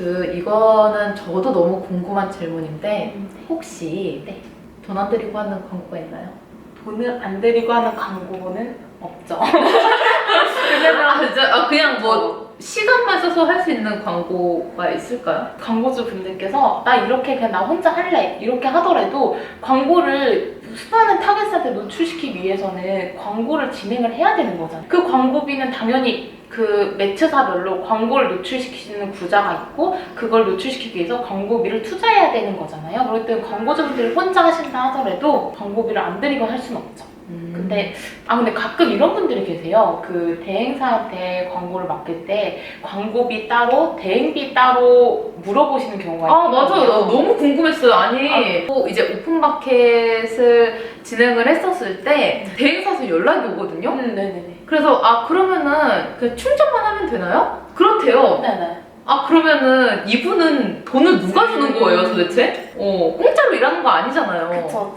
이거는 저도 너무 궁금한 질문인데 혹시 돈 안 들이고 하는 광고가 있나요? 돈을 안 들이고 하는 광고는 없죠. 왜냐면 그냥 뭐 시간만 써서 할 수 있는 광고가 있을까요? 광고주 분들께서 나 이렇게 그냥 나 혼자 할래 이렇게 하더라도 광고를 수많은 타겟한테 노출시키기 위해서는 광고를 진행을 해야 되는 거잖아요. 그 광고비는 당연히 그 매체사별로 광고를 노출시키는 부자가 있고 그걸 노출시키기 위해서 광고비를 투자해야 되는 거잖아요. 그럴 때는 광고주분들이 혼자 하신다 하더라도 광고비를 안 들이고 할 수는 없죠. 근데 가끔 이런 분들이 계세요. 그 대행사한테 광고를 맡길 때 광고비 따로 대행비 따로 물어보시는 경우가 있거든요. 맞아요. 너무 궁금했어요. 아니 또 이제 오픈마켓을 진행을 했었을 때 대행사에서 연락이 오거든요. 네네네. 그래서 그러면은 그냥 충전만 하면 되나요? 그렇대요. 네네. 그러면은 이분은 돈을 누가 주는 거예요 도대체? 공짜로 일하는 거 아니잖아요. 그쵸.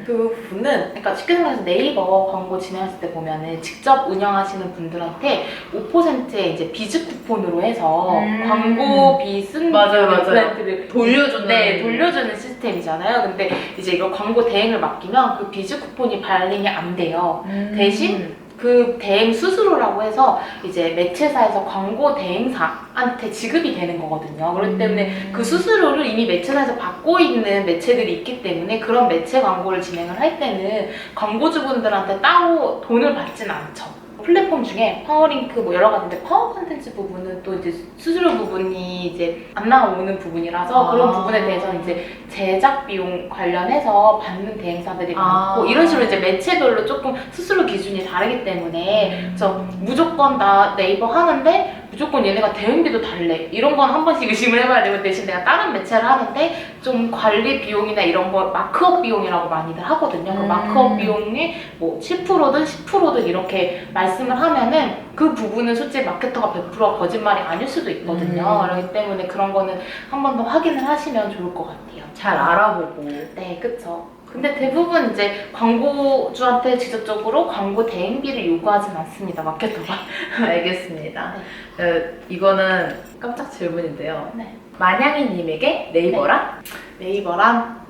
그 부분은 그러니까 쉽게 생각해서 네이버 광고 진행했을 때 보면은 직접 운영하시는 분들한테 5%의 이제 비즈 쿠폰으로 해서 광고비 쓴 브랜드를 돌려주는 시스템이잖아요. 근데 이제 이거 광고 대행을 맡기면 그 비즈 쿠폰이 발행이 안 돼요. 대신 그 대행 수수료라고 해서 이제 매체사에서 광고 대행사한테 지급이 되는 거거든요. 그렇기 때문에 그 수수료를 이미 매체사에서 받고 있는 매체들이 있기 때문에 그런 매체 광고를 진행을 할 때는 광고주분들한테 따로 돈을 받진 않죠. 플랫폼 중에 파워링크 뭐 여러 가지인데 파워 컨텐츠 부분은 또 이제 수수료 부분이 이제 안 나오는 부분이라서 그런 부분에 대해서 이제 제작 비용 관련해서 받는 대행사들이 많고 이런 식으로 이제 매체별로 조금 수수료 기준이 다르기 때문에 무조건 나 네이버 하는데 무조건 얘네가 대행비도 달래 이런 건 한 번씩 의심을 해봐야 되고 대신 내가 다른 매체를 하는데 좀 관리 비용이나 이런 거 마크업 비용이라고 많이들 하거든요. 그 마크업 비용이 뭐 7%든 10%든 이렇게 말씀을 하면은 그 부분은 솔직히 마케터가 100% 거짓말이 아닐 수도 있거든요. 그렇기 때문에 그런 거는 한 번 더 확인을 하시면 좋을 것 같아요. 잘 알아보고. 네, 그쵸. 근데 대부분 이제 광고주한테 직접적으로 광고 대행비를 요구하진 않습니다, 마케터가. 알겠습니다. 이거는 깜짝 질문인데요. 네. 만양이님에게 네이버랑? 네이버랑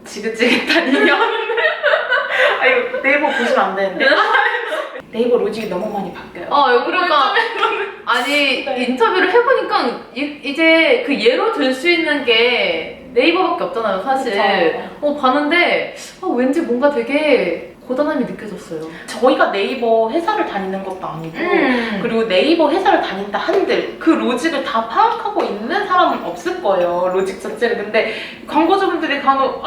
지긋지긋한 인연. 이거 네이버 보시면 안 되는데. 네이버 로직이 너무 많이 바뀌어요. 그러니까 아니 인터뷰를 해보니까 이제 그 예로 들 수 있는 게 네이버밖에 없잖아요, 사실. 그쵸. 봤는데 왠지 뭔가 되게 고단함이 느껴졌어요. 저희가 네이버 회사를 다니는 것도 아니고 그리고 네이버 회사를 다닌다 한들 그 로직을 다 파악하고 있는 사람은 없을 거예요, 로직 자체를. 근데 광고주분들이 간혹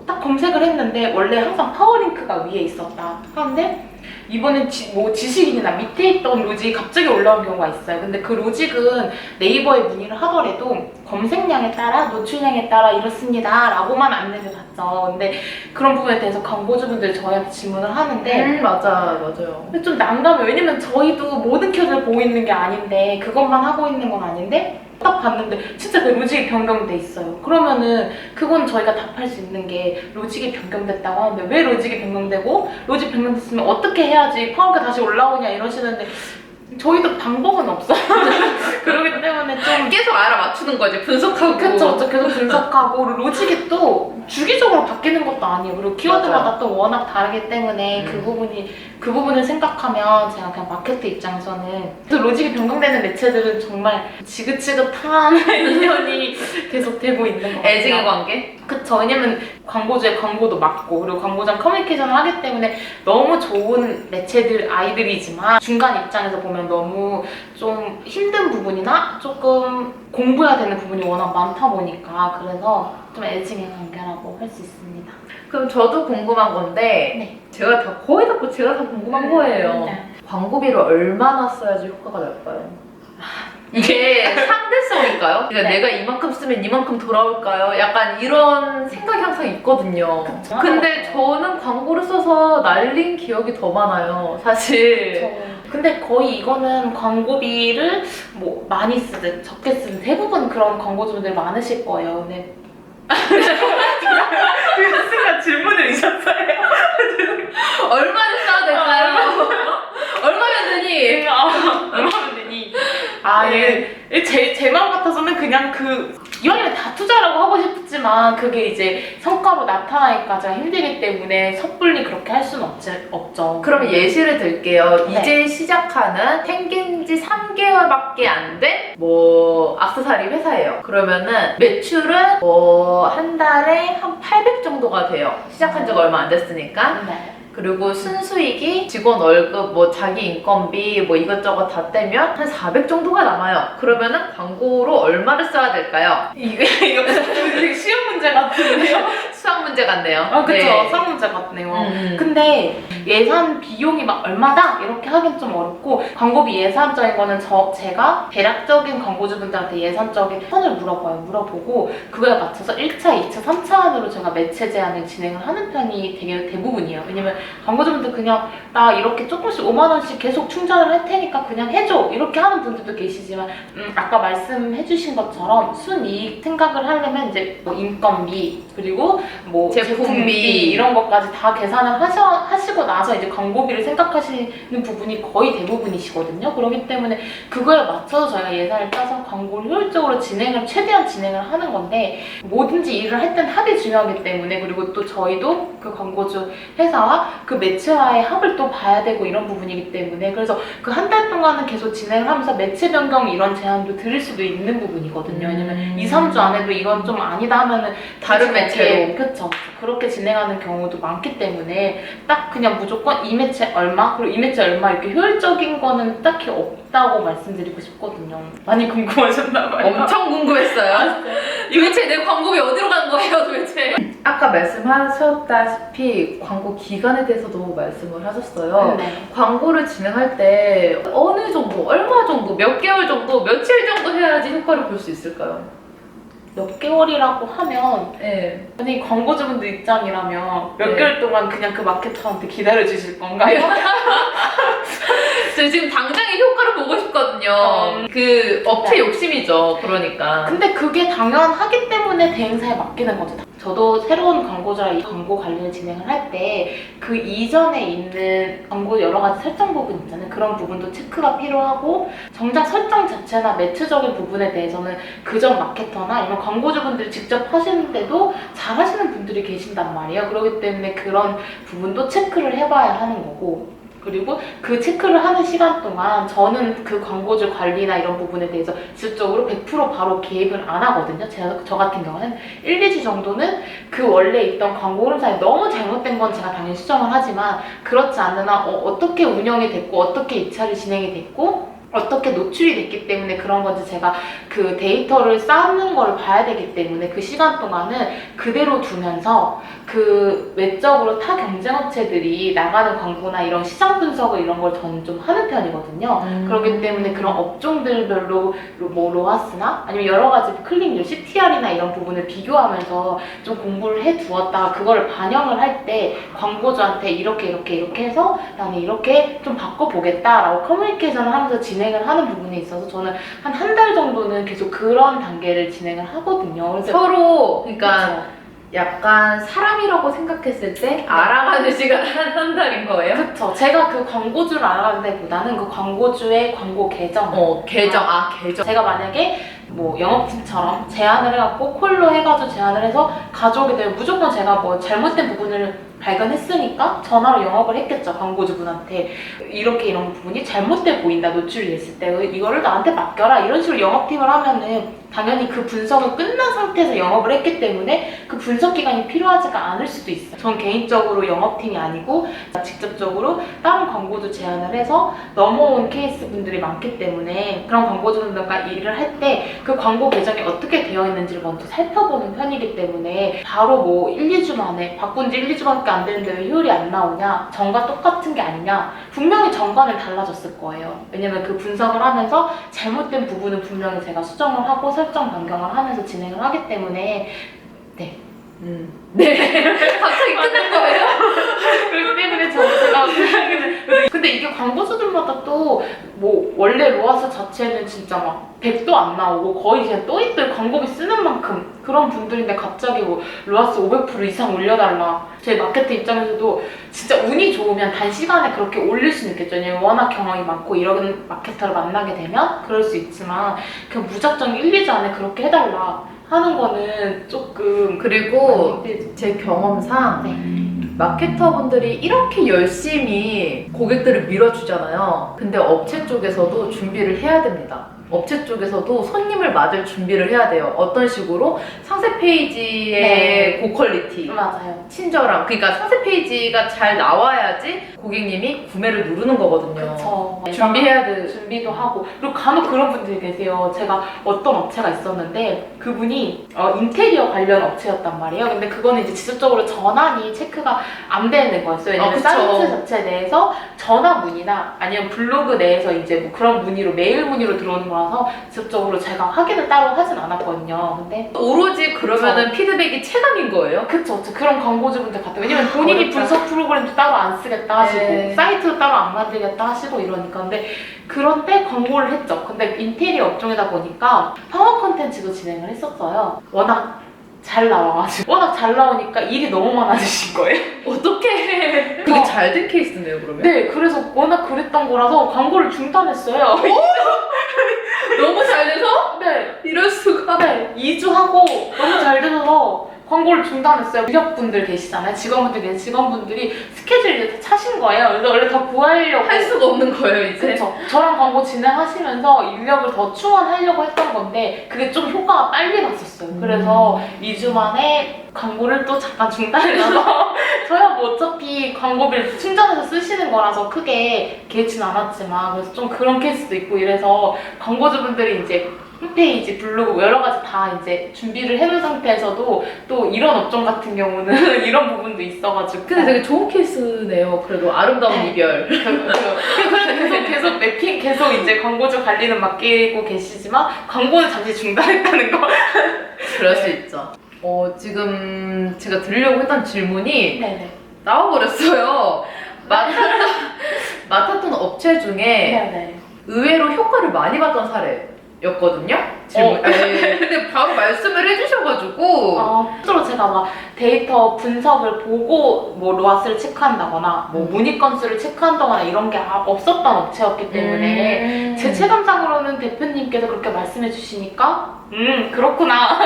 딱 검색을 했는데 원래 항상 파워링크가 위에 있었다 하는데 이번엔 지식인이나 밑에 있던 로직이 갑자기 올라온 경우가 있어요. 근데 그 로직은 네이버에 문의를 하더라도 검색량에 따라 노출량에 따라 이렇습니다 라고만 안내를 받죠. 근데 그런 부분에 대해서 광고주분들이 저희한테 질문을 하는데 맞아요. 근데 좀 난감해요. 왜냐면 저희도 모든 켜를 보고 있는 게 아닌데 그것만 하고 있는 건 아닌데 딱 봤는데 진짜 그 로직이 변경돼 있어요. 그러면은 그건 저희가 답할 수 있는 게 로직이 변경됐다고 하는데 왜 로직이 변경되고 로직 변경됐으면 어떻게 해야지 파워가 다시 올라오냐 이러시는데 저희도 방법은 없어요. 그러기 때문에 좀 계속 알아맞추는 거지, 분석하고. 그쵸, 계속 분석하고 로직이 또 주기적으로 바뀌는 것도 아니에요. 그리고 키워드마다 또 워낙 다르기 때문에 그 부분을 생각하면 제가 그냥 마케터 입장에서는 또 로직이 변경되는 매체들은 정말 지긋지긋한 인연이 계속 되고 있는 것 같아요. 애증의 관계? 그쵸. 왜냐면 광고주의 광고도 맞고 그리고 광고장 커뮤니케이션을 하기 때문에 너무 좋은 매체들 아이들이지만 중간 입장에서 보면 너무 좀 힘든 부분이나 조금 공부해야 되는 부분이 워낙 많다 보니까 그래서 좀 애증의 관계라고 할 수 있습니다. 그럼 저도 궁금한 건데 제가 다 궁금한 거예요. 광고비를 얼마나 써야지 효과가 날까요? 이게 상대성일까요? 그러니까 내가 이만큼 쓰면 이만큼 돌아올까요? 약간 이런 생각이 항상 있거든요. 그쵸? 근데 저는 광고를 써서 날린 기억이 더 많아요, 사실. 근데 거의 이거는 광고비를 뭐 많이 쓰든 적게 쓰든 대부분 그런 광고주분들 많으실 거예요. 근데 그 순간 질문을 잊었어요. 얼마를 써야 될까요? 얼마면 되니? 얼마면 되니? 제 마음 같아서는 그냥 이왕이면 다 투자라고 하고 싶지만 그게 이제 성과로 나타나기까지가 힘들기 때문에 섣불리 그렇게 할 수는 없죠. 그러면 예시를 들게요. 네. 이제 시작하는 생긴 지 3개월밖에 안 된 뭐 액세서리 회사예요. 그러면은 매출은 뭐 한 달에 한 800 정도가 돼요. 시작한 지가 얼마 안 됐으니까. 네. 그리고 순수익이 직원 월급, 뭐 자기 인건비, 뭐 이것저것 다 떼면 한 400 정도가 남아요. 그러면은 광고로 얼마를 써야 될까요? 이거 되게 쉬운 문제 같은데요? 수학 문제 같네요. 아, 그쵸. 네. 수학 문제 같네요. 음. 근데 예산 비용이 막 얼마다? 이렇게 하긴 좀 어렵고 광고비 예산적인 거는 제가 대략적인 광고주분들한테 예산적인 선을 물어보고 그거에 맞춰서 1차, 2차, 3차안으로 제가 매체 제안을 진행을 하는 편이 되게 대부분이에요. 왜냐면 광고주분들 그냥 나 이렇게 조금씩 5만 원씩 계속 충전을 할 테니까 그냥 해줘 이렇게 하는 분들도 계시지만 아까 말씀해주신 것처럼 순이익 생각을 하려면 이제 뭐 인건비 그리고 뭐 제품비 이런 것까지 다 계산을 하시고 나서 이제 광고비를 생각하시는 부분이 거의 대부분이시거든요. 그렇기 때문에 그거에 맞춰서 저희가 예산을 짜서 광고를 효율적으로 최대한 진행을 하는 건데 뭐든지 일을 할 땐 합이 중요하기 때문에 그리고 또 저희도 그 광고주 회사와 그 매체와의 합을 또 봐야 되고 이런 부분이기 때문에 그래서 그 한 달 동안은 계속 진행을 하면서 매체 변경 이런 제안도 드릴 수도 있는 부분이거든요. 왜냐면 2, 3주 안에도 이건 좀 아니다 하면은 다른 매체로. 그쵸. 그렇게 진행하는 경우도 많기 때문에 딱 그냥 무조건 이 매체 얼마 그리고 이 매체 얼마 이렇게 효율적인 거는 딱히 없다고 말씀드리고 싶거든요. 많이 궁금하셨나봐요. 엄청 궁금했어요. 도대체 내 광고비 어디로 간 거예요, 도대체? 아까 말씀하셨다시피 광고 기간에 대해서도 말씀을 하셨어요. 네. 광고를 진행할 때 어느 정도, 얼마 정도, 몇 개월 정도, 며칠 정도 해야지 효과를 볼 수 있을까요? 몇 개월이라고 하면 네. 만약에 광고주분들 입장이라면 몇 네. 개월 동안 그냥 그 마케터한테 기다려 주실 건가요? 저 지금 당장의 효과를 보고 싶거든요. 그 업체 욕심이죠. 그러니까. 근데 그게 당연하기 때문에 대행사에 맡기는 거죠. 저도 새로운 광고주라 이 광고 관리를 진행을 할 때 그 이전에 있는 광고 여러 가지 설정 부분 있잖아요. 그런 부분도 체크가 필요하고 정작 설정 자체나 매체적인 부분에 대해서는 그전 마케터나 아니면 광고주분들이 직접 하시는데도 잘 하시는 분들이 계신단 말이에요. 그렇기 때문에 그런 부분도 체크를 해봐야 하는 거고 그리고 그 체크를 하는 시간 동안 저는 그 광고주 관리나 이런 부분에 대해서 직접적으로 100% 바로 개입을 안 하거든요. 저 같은 경우는 1, 2주 정도는 그 원래 있던 광고 흐름상에 너무 잘못된 건 제가 당연히 수정을 하지만 그렇지 않는 한 어떻게 운영이 됐고 어떻게 입찰이 진행이 됐고 어떻게 노출이 됐기 때문에 그런 건지 제가 그 데이터를 쌓는 걸 봐야 되기 때문에 그 시간 동안은 그대로 두면서 그 외적으로 타 경쟁업체들이 나가는 광고나 이런 시장 분석을 이런 걸 저는 좀 하는 편이거든요. 그렇기 때문에 그런 업종들별로 뭐 로하스나 아니면 여러 가지 클릭률, CTR이나 이런 부분을 비교하면서 좀 공부를 해 두었다가 그거를 반영을 할 때 광고주한테 이렇게 해서 나는 이렇게 좀 바꿔보겠다라고 커뮤니케이션을 하면서 진행을 하는 부분에 있어서 저는 한 달 정도는 계속 그런 단계를 진행을 하거든요. 그래서 서로, 그러니까 그쵸. 약간 사람이라고 생각했을 때 알아가는 시간 한 달인 거예요? 그쵸. 제가 그 광고주를 알아가는 데보다는 그 광고주의 광고 계정. 계정. 제가 만약에 뭐 영업팀처럼 제안을 해갖고 콜로 해가지고 제안을 해서 가져오게 되면 무조건 제가 뭐 잘못된 부분을 발견했으니까 전화로 영업을 했겠죠. 광고주분한테 이런 부분이 잘못돼 보인다 노출이 됐을 때 이거를 나한테 맡겨라 이런 식으로 영업팀을 하면은 당연히 그 분석은 끝난 상태에서 영업을 했기 때문에 그 분석 기간이 필요하지가 않을 수도 있어요. 전 개인적으로 영업팀이 아니고 직접적으로 다른 광고주 제안을 해서 넘어온 케이스 분들이 많기 때문에 그런 광고주분들과 일을 할 때 그 광고 계정이 어떻게 되어 있는지를 먼저 살펴보는 편이기 때문에 바로 뭐 1, 2주 만에 바꾼 지 1, 2주밖에 안 되는데 왜 효율이 안 나오냐 전과 똑같은 게 아니냐 분명히 전과는 달라졌을 거예요. 왜냐면 그 분석을 하면서 잘못된 부분은 분명히 제가 수정을 하고 설정 변경을 하면서 진행을 하기 때문에 네. 네. 갑자기 끝난 거예요? 그렇기 때문에 제가 근데 근데 이게 광고주들마다 또 뭐 원래 로아스 자체는 진짜 막 100도 안 나오고 거의 그냥 또이또이 광고비 쓰는 만큼 그런 분들인데 갑자기 뭐 로아스 500% 이상 올려달라. 제 마케터 입장에서도 진짜 운이 좋으면 단시간에 그렇게 올릴 수는 있겠죠. 왜냐면 워낙 경험이 많고 이런 마케터를 만나게 되면 그럴 수 있지만 그냥 무작정 1, 2주 안에 그렇게 해달라 하는 거는 조금 그리고 제 경험상 네. 마케터분들이 이렇게 열심히 고객들을 밀어주잖아요. 근데 업체 쪽에서도 준비를 해야 됩니다. 업체 쪽에서도 손님을 맞을 준비를 해야 돼요. 어떤 식으로? 상세 페이지의 네. 고퀄리티, 맞아요. 친절함. 그러니까 상세 페이지가 잘 나와야지 고객님이 구매를 누르는 거거든요. 그쵸. 준비해야 돼. 준비도 하고 그리고 간혹 그런 분들이 계세요. 제가 어떤 업체가 있었는데 그분이 인테리어 관련 업체였단 말이에요. 근데 그거는 이제 지속적으로 전환이 체크가 안 되는 거였어요. 왜냐면 그쵸. 사이트 자체 내에서 전화 문의나 아니면 블로그 내에서 이제 뭐 그런 문의로 메일 문의로 들어오는 거라서 지속적으로 제가 확인을 따로 하진 않았거든요. 근데 오로지 그러면은 피드백이 체감인 거예요? 그쵸. 그런 광고주분들 같아요. 왜냐면 본인이 어렵다. 분석 프로그램도 따로 안 쓰겠다 하시고 네. 사이트도 따로 안 만들겠다 하시고 이러니까 근데 그런데 광고를 했죠. 근데 인테리어 업종이다 보니까 파워 컨텐츠도 진행을 했었어요. 워낙 잘 나와가지고 워낙 잘 나오니까 일이 너무 많아지신 거예요. 어떻게? 그게 잘 된 케이스네요, 그러면? 네, 그래서 워낙 그랬던 거라서 광고를 중단했어요. 너무 잘 돼서? 네, 이럴 수가. 네, 2주 하고 너무 잘 돼서 광고를 중단했어요. 인력분들 계시잖아요. 직원분들이 스케줄이 이제 다 차신 거예요. 그래서 원래 다 구하려고 할 수가 없는 거예요, 이제. 그쵸. 저랑 광고 진행하시면서 인력을 더 충원하려고 했던 건데 그게 좀 효과가 빨리 났었어요. 그래서 2주 만에 광고를 또 잠깐 중단해서 저야 뭐 어차피 광고비를 충전해서 쓰시는 거라서 크게 개의치는 않았지만 그래서 좀 그런 케이스도 있고 이래서 광고주분들이 이제 홈페이지, 블로그 여러 가지 다 이제 준비를 해놓은 상태에서도 또 이런 업종 같은 경우는 이런 부분도 있어가지고 근데 되게 좋은 케이스네요. 그래도 아름다운 네. 이별. 그래서 계속 매핑 계속 이제 광고주 관리는 맡기고 계시지만 광고는 잠시 중단했다는 거. 그럴 수 있죠. 지금 제가 드리려고 했던 질문이 네네. 나와버렸어요. 맡았던 업체 중에 네네. 의외로 효과를 많이 봤던 사례였거든요. 질문. 네. 근데 바로 말씀을 해주셔가지고. 실제로 제가 막 데이터 분석을 보고 뭐 로아스를 체크한다거나 뭐 문의 건수를 체크한다거나 이런 게 없었던 업체였기 때문에 제 체감상으로는 대표님께서 그렇게 말씀해 주시니까 그렇구나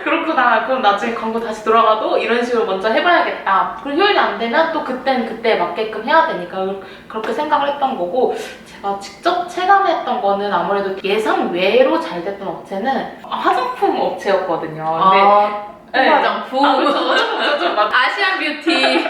그렇구나 그럼 나중에 광고 다시 돌아가도 이런 식으로 먼저 해봐야겠다. 그리고 효율이 안 되면 또 그때는 그때 맞게끔 해야 되니까 그렇게 생각을 했던 거고 제가 직접 체감했던 거는 아무래도 예상 외로 잘 됐던 업체는 화장품 업체였거든요. 근데 화장품. 그렇죠. 아시안 뷰티.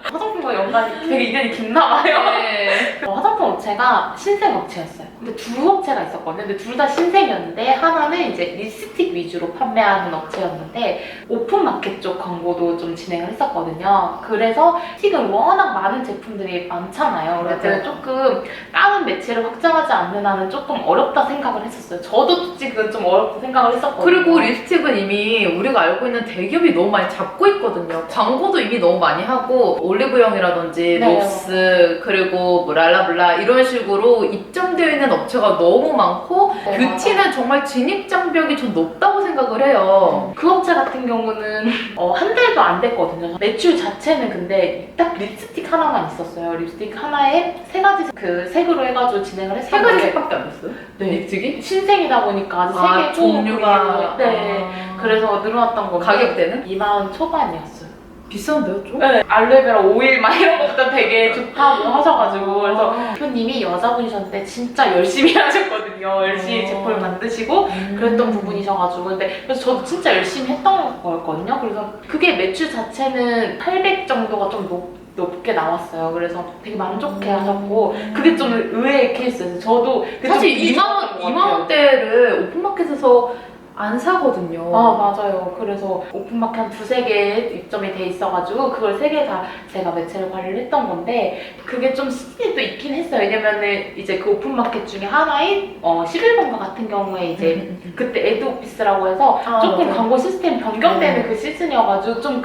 화장품과 연관이 되게 인연이 깊나 봐요. 네. 화장품 업체가 신생 업체였어요. 근데 두 업체가 있었거든요. 근데 둘 다 신생이었는데 하나는 이제 립스틱 위주로 판매하는 업체였는데 오픈마켓 쪽 광고도 좀 진행을 했었거든요. 그래서 립스틱은 워낙 많은 제품들이 많잖아요. 그래서 맞아요. 조금 다른 매체를 확장하지 않는 한은 조금 어렵다 생각을 했었어요. 저도 솔직히 좀 어렵다 생각을 했었거든요. 그리고 립스틱은 이미 우리가 알고 있는 대기업이 너무 많이 잡고 있거든요. 광고도 이미 너무 많이 하고 올리브영이라든지 네. 롭스 그리고 뭐 랄라블라 이런 식으로 입점되어 있는 업체가 너무 많고 네, 뷰티는 정말 진입 장벽이 좀 높다고 생각을 해요. 그 업체 같은 경우는 한 달도 안 됐거든요. 매출 자체는 근데 딱 립스틱 하나만 있었어요. 립스틱 하나에 세 가지 그 색으로 해가지고 진행을 세 했었는데 가지 색밖에 안 됐어요? 네. 립스틱이? 신생이다 보니까 아직 세 개고 종류가 네. 그래서 늘어났던 건데 가격대는? 2만 초반이었어요. 비싼데요 좀? 네. 알로에베라 오일 막 이런 것도 되게 좋다고 하셔가지고 그래서 대표님이 여자분이셨는데 진짜 열심히 하셨거든요. 열심히 제품을 만드시고 그랬던 부분이셔가지고 근데 그래서 저도 진짜 열심히 했던 거였거든요. 그래서 그게 매출 자체는 800 정도가 좀 높게 나왔어요. 그래서 되게 만족해 하셨고 그게 좀 의외의 케이스였어요. 저도 사실 2만 원대를 오픈마켓에서 안 사거든요. 맞아요. 그래서 오픈마켓 한 두세 개 입점이 돼 있어가지고 그걸 세 개 다 제가 매체를 관리를 했던 건데 그게 좀 시즌이 또 있긴 했어요. 왜냐면은 이제 그 오픈마켓 중에 하나인 11번가 같은 경우에 이제 그때 에드오피스라고 해서 조금 맞아요. 광고 시스템 변경되는 그 시즌이어가지고 좀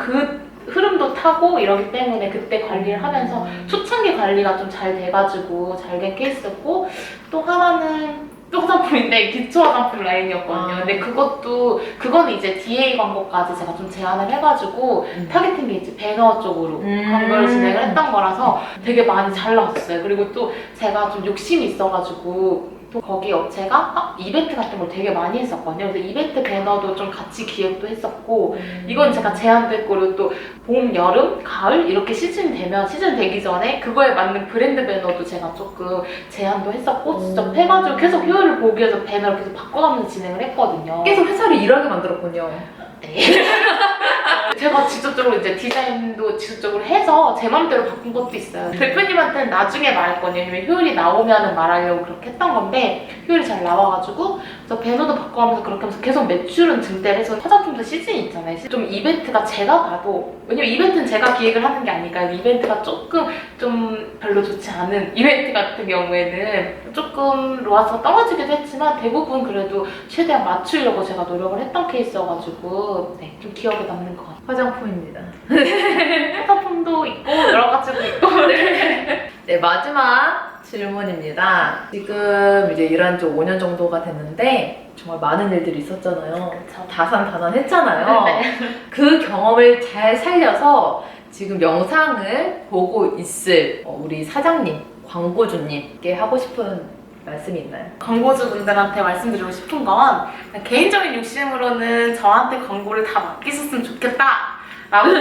흐름도 타고 이러기 때문에 그때 관리를 하면서 초창기 관리가 좀 잘 돼가지고 잘 된 케이스였고, 또 하나는 또 화장품인데 기초 화장품 라인이었거든요. 근데 그거는 이제 DA 광고까지 제가 좀 제안을 해가지고 타겟팅 게이지 배너 쪽으로 광고를 진행을 했던 거라서 되게 많이 잘 나왔어요. 그리고 또 제가 좀 욕심이 있어가지고 또 거기 업체가 이벤트 같은 걸 되게 많이 했었거든요. 그래서 이벤트 배너도 좀 같이 기획도 했었고, 이건 제가 제안도 했고, 그리고 또 봄, 여름, 가을 이렇게 시즌 되기 전에 그거에 맞는 브랜드 배너도 제가 조금 제안도 했었고, 직접 해가지고 계속 효율을 보기 위해서 배너를 계속 바꿔가면서 진행을 했거든요. 계속 회사를 일하게 만들었군요. 네. 제가 직접적으로 이제 디자인도 직접적으로 해서 제 맘대로 바꾼 것도 있어요. 대표님한테는 나중에 말했거든요. 왜냐면 효율이 나오면 말하려고 그렇게 했던 건데 효율이 잘 나와가지고, 그래서 배너도 바꿔가면서 그렇게 하면서 계속 매출은 증대를 해서 화장품도 시즌이 있잖아요. 좀 이벤트가 제가 봐도, 왜냐면 이벤트는 제가 기획을 하는 게 아니니까 이벤트가 조금 좀 별로 좋지 않은 이벤트 같은 경우에는 조금 로아스가 떨어지기도 했지만 대부분 그래도 최대한 맞추려고 제가 노력을 했던 케이스여가지고 네, 좀 기억에 남는 것 같아요. 화장품입니다. 화장품도 있고 여러 가지도 있고. 네, 마지막 질문입니다. 지금 이제 일한 지 5년 정도가 됐는데 정말 많은 일들이 있었잖아요. 그쵸. 다산다난했잖아요. 네. 그 경험을 잘 살려서 지금 영상을 보고 있을 우리 사장님, 광고주님께 하고 싶은 말씀이 있나요? 광고주분들한테 말씀드리고 싶은 건 개인적인 욕심으로는 저한테 광고를 다 맡기셨으면 좋겠다 라고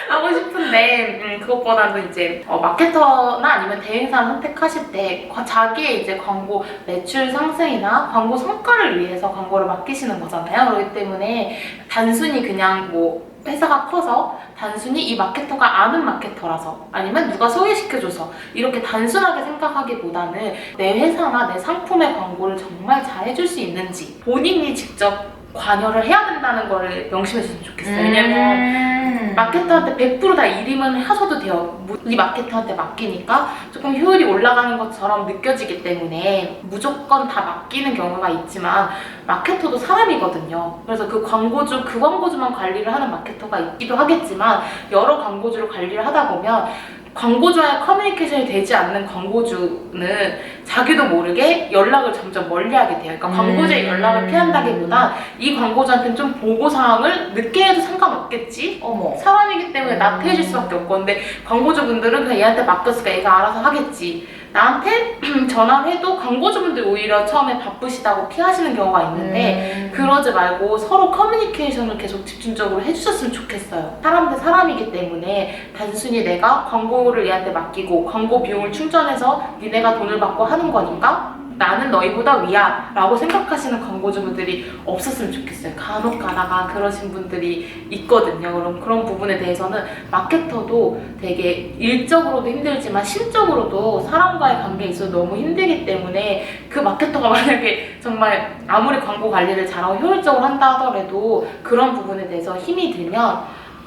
하고 싶은데, 그것보다는 이제 마케터나 아니면 대행사를 선택하실 때 자기의 이제 광고 매출 상승이나 광고 성과를 위해서 광고를 맡기시는 거잖아요. 그렇기 때문에 단순히 그냥 뭐 회사가 커서 단순히 이 마케터가 아는 마케터라서 아니면 누가 소개시켜줘서 이렇게 단순하게 생각하기보다는 내 회사나 내 상품의 광고를 정말 잘 해줄 수 있는지 본인이 직접 관여를 해야 된다는 거를 명심해주시면 좋겠어요. 왜냐면 마케터한테 100% 다 일임을 하셔도 돼요. 이 마케터한테 맡기니까 조금 효율이 올라가는 것처럼 느껴지기 때문에 무조건 다 맡기는 경우가 있지만 마케터도 사람이거든요. 그래서 그 광고주만 관리를 하는 마케터가 있기도 하겠지만 여러 광고주를 관리를 하다 보면 광고주와의 커뮤니케이션이 되지 않는 광고주는 자기도 모르게 연락을 점점 멀리하게 돼요. 그러니까 광고주의 연락을 피한다기보다 이 광고주한테는 좀 보고사항을 늦게 해도 상관없겠지? 사람이기 때문에 나태해질 수밖에 없고, 근데 광고주분들은 그냥 얘한테 맡겼으니까 얘가 알아서 하겠지. 나한테 전화를 해도 광고주분들 오히려 처음에 바쁘시다고 피하시는 경우가 있는데 그러지 말고 서로 커뮤니케이션을 계속 집중적으로 해주셨으면 좋겠어요. 사람 대 사람이기 때문에 단순히 내가 광고를 얘한테 맡기고 광고 비용을 충전해서 니네가 돈을 받고 하는 거니까 나는 너희보다 위야 라고 생각하시는 광고주분들이 없었으면 좋겠어요. 간혹 가다가 그러신 분들이 있거든요. 그런 부분에 대해서는 마케터도 되게 일적으로도 힘들지만 심적으로도 사람과의 관계에 있어서 너무 힘들기 때문에 그 마케터가 만약에 정말 아무리 광고 관리를 잘하고 효율적으로 한다 하더라도 그런 부분에 대해서 힘이 들면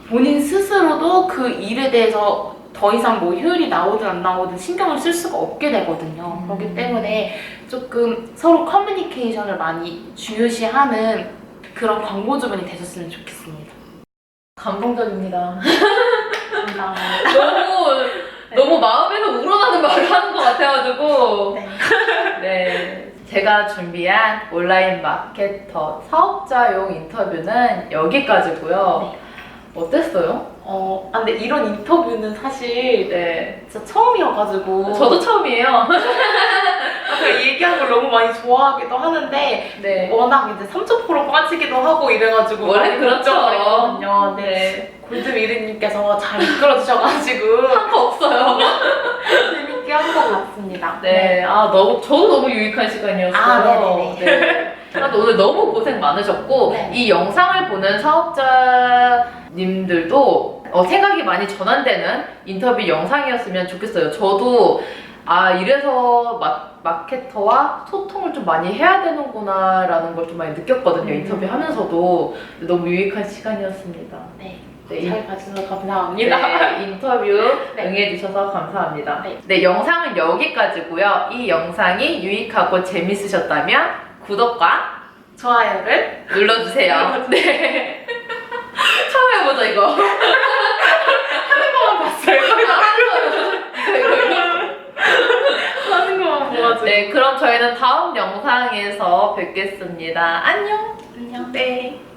본인 스스로도 그 일에 대해서 더 이상 뭐 효율이 나오든 안 나오든 신경을 쓸 수가 없게 되거든요. 그렇기 때문에 조금 서로 커뮤니케이션을 많이 중요시하는 그런 광고주분이 되셨으면 좋겠습니다. 감동적입니다. 감사합니다. 너무 마음에서 우러나는 말을 하는 것 같아가지고. 네. 네. 제가 준비한 온라인 마케터 사업자용 인터뷰는 여기까지고요. 네. 어땠어요? 근데 이런 인터뷰는 사실 진짜 처음이어가지고 저도 처음이에요. 제가 얘기하는 걸 너무 많이 좋아하기도 하는데 네. 워낙 이제 3.0% 빠지기도 하고 이래가지고 원래 많이 그렇죠. 걱정거든요. 네. 골드미르님께서 잘 이끌어주셔가지고 한 거 없어요. 재밌게 한 것 같습니다. 네. 저도 너무 유익한 시간이었어요. 네네네. 네. 오늘 너무 고생 많으셨고, 네. 이 영상을 보는 사업자님들도 생각이 많이 전환되는 인터뷰 영상이었으면 좋겠어요. 저도 이래서 마케터와 소통을 좀 많이 해야 되는구나 라는 걸 좀 많이 느꼈거든요. 인터뷰하면서도. 너무 유익한 시간이었습니다. 네. 네, 잘 봐주셔서 감사합니다. 네, 인터뷰 네. 응해주셔서 감사합니다. 네. 네, 영상은 여기까지고요. 이 영상이 유익하고 재밌으셨다면 구독과 좋아요를 눌러주세요. 네. 처음 해보자 이거. 그럼 저희는 다음 영상에서 뵙겠습니다. 안녕. 안녕. 네.